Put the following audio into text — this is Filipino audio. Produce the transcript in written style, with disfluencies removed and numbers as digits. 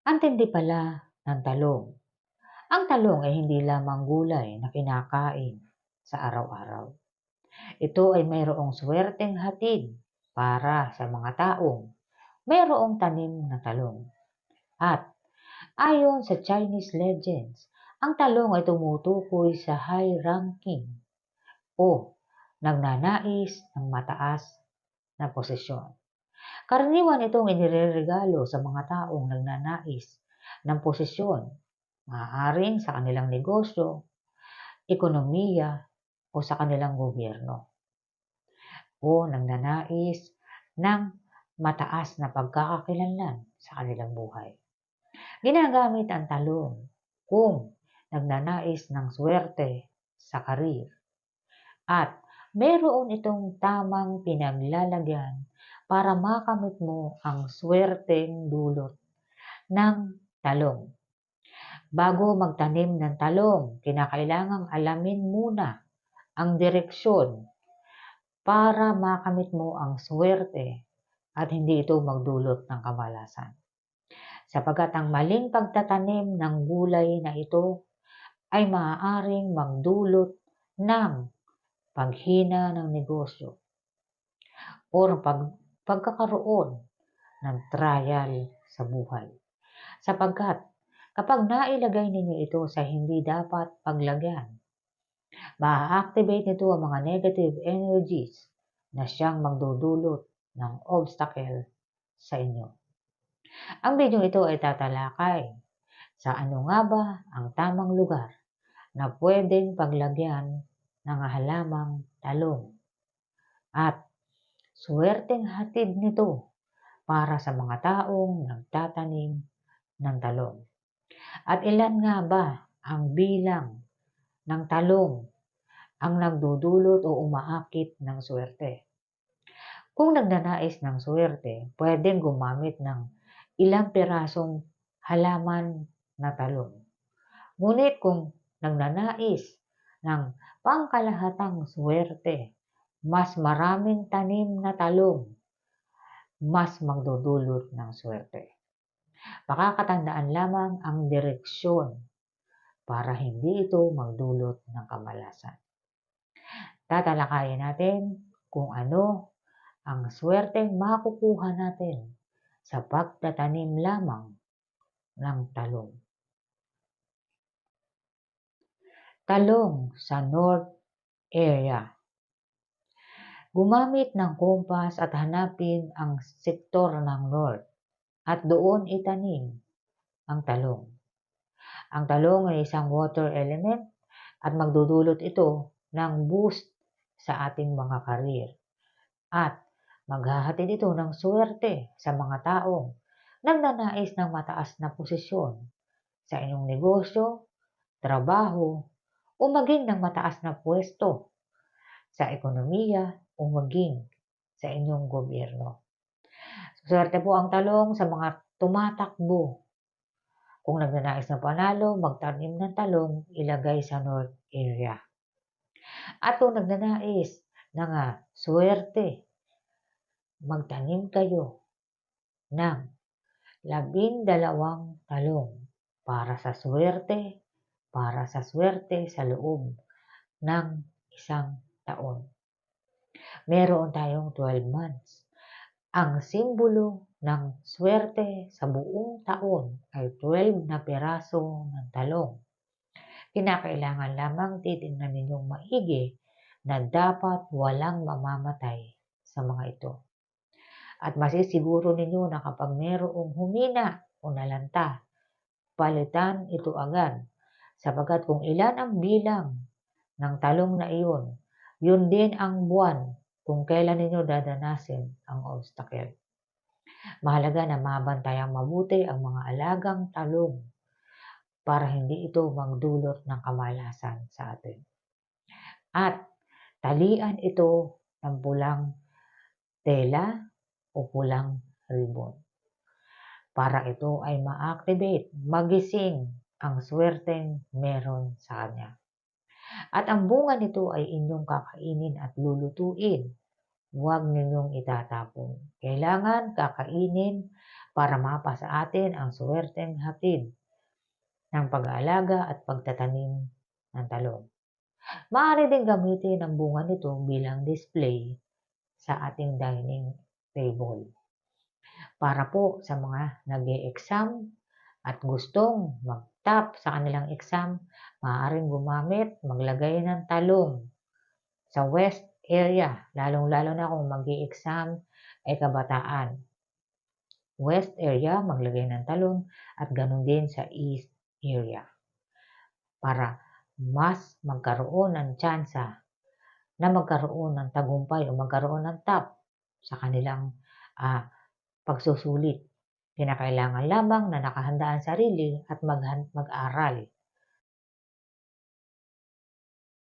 Ang tindi pala ng talong. Ang talong ay hindi lamang gulay na kinakain sa araw-araw. Ito ay mayroong swerteng hatid para sa mga taong mayroong tanim na talong. At ayon sa Chinese legends, ang talong ay tumutukoy sa high ranking o nagnanais ng mataas na posisyon. Karaniwan itong inireregalo sa mga taong nagnanais ng posisyon, maaaring sa kanilang negosyo, ekonomiya, o sa kanilang gobyerno, o nagnanais ng mataas na pagkakakilanlan sa kanilang buhay. Ginagamit ang talong kung nagnanais ng swerte sa karir at meron itong tamang pinaglalagyan para makamit mo ang swerteng dulot ng talong. Bago magtanim ng talong, kinakailangang alamin muna ang direksyon para makamit mo ang swerte at hindi ito magdulot ng kamalasan. Sapagkat ang maling pagtatanim ng gulay na ito ay maaaring magdulot ng paghina ng negosyo o pagkakaroon ng trial sa buhay. Sapagkat kapag nailagay ninyo ito sa hindi dapat paglagyan, ma-activate nito ang mga negative energies na siyang magdudulot ng obstacle sa inyo. Ang video ito ay tatalakay sa ano nga ba ang tamang lugar na pwedeng paglagyan ng halamang talong at swerteng hatid nito para sa mga taong nagtatanim ng talong. At ilan nga ba ang bilang ng talong ang nagdudulot o umaakit ng swerte? Kung nagnanais ng swerte, pwedeng gumamit ng ilang pirasong halaman na talong. Ngunit kung nagnanais ng pangkalahatang swerte, mas maraming tanim na talong, mas magdudulot ng swerte. Pakakatandaan lamang ang direksyon para hindi ito magdulot ng kamalasan. Tatalakayin natin kung ano ang swerteng makukuha natin sa pagtatanim lamang ng talong. Talong sa North Area. Gumamit ng kompas at hanapin ang sektor ng North at doon itanim ang talong. Ang talong ay isang water element at magdudulot ito ng boost sa ating mga karir at maghahatid ito ng swerte sa mga taong nagnanais ng mataas na posisyon sa inyong negosyo, trabaho, o maging ng mataas na pwesto sa ekonomiya o maging sa inyong gobyerno. Swerte po ang talong sa mga tumatakbo. Kung nagnanais ng panalo, magtanim ng talong, ilagay sa North Area. At kung nagnanais ng swerte, magtanim kayo ng 12 talong para sa swerte sa loob ng isang taon. Meron tayong 12 months. Ang simbolo ng swerte sa buong taon ay 12 na piraso ng talong. Kinakailangan lamang titingnan ninyong maigi na dapat walang mamamatay sa mga ito. At masisiguro ninyo na kapag mayroong humina o nalanta, palitan ito agad. Sapagkat kung ilan ang bilang ng talong na iyon, yun din ang buwan kung kailan ninyo dadanasin ang obstacle. Mahalaga na mabantayang mabuti ang mga alagang talong para hindi ito magdulot ng kamalasan sa atin. At talian ito ng pulang tela o pulang ribbon para ito ay ma-activate, magising ang swerteng meron sa kanya. At ang bunga nito ay inyong kakainin at lulutuin. Huwag ninyong itatapon. Kailangan kakainin para mapasa atin ang suwerteng hatid ng pag-aalaga at pagtatanim ng talong. Maaari din gamitin ang bunga nito bilang display sa ating dining table. Para po sa mga nag-e-exam at gustong mag-top sa kanilang exam, maaaring maglagay ng talong sa west area, lalong-lalo na kung mag-e-exam ay kabataan. West area, maglagay ng talong at ganun din sa east area para mas magkaroon ng tsansa na magkaroon ng tagumpay o magkaroon ng top sa kanilang pagsusulit. Kinakailangan lamang na nakahanda ang sarili at mag-aral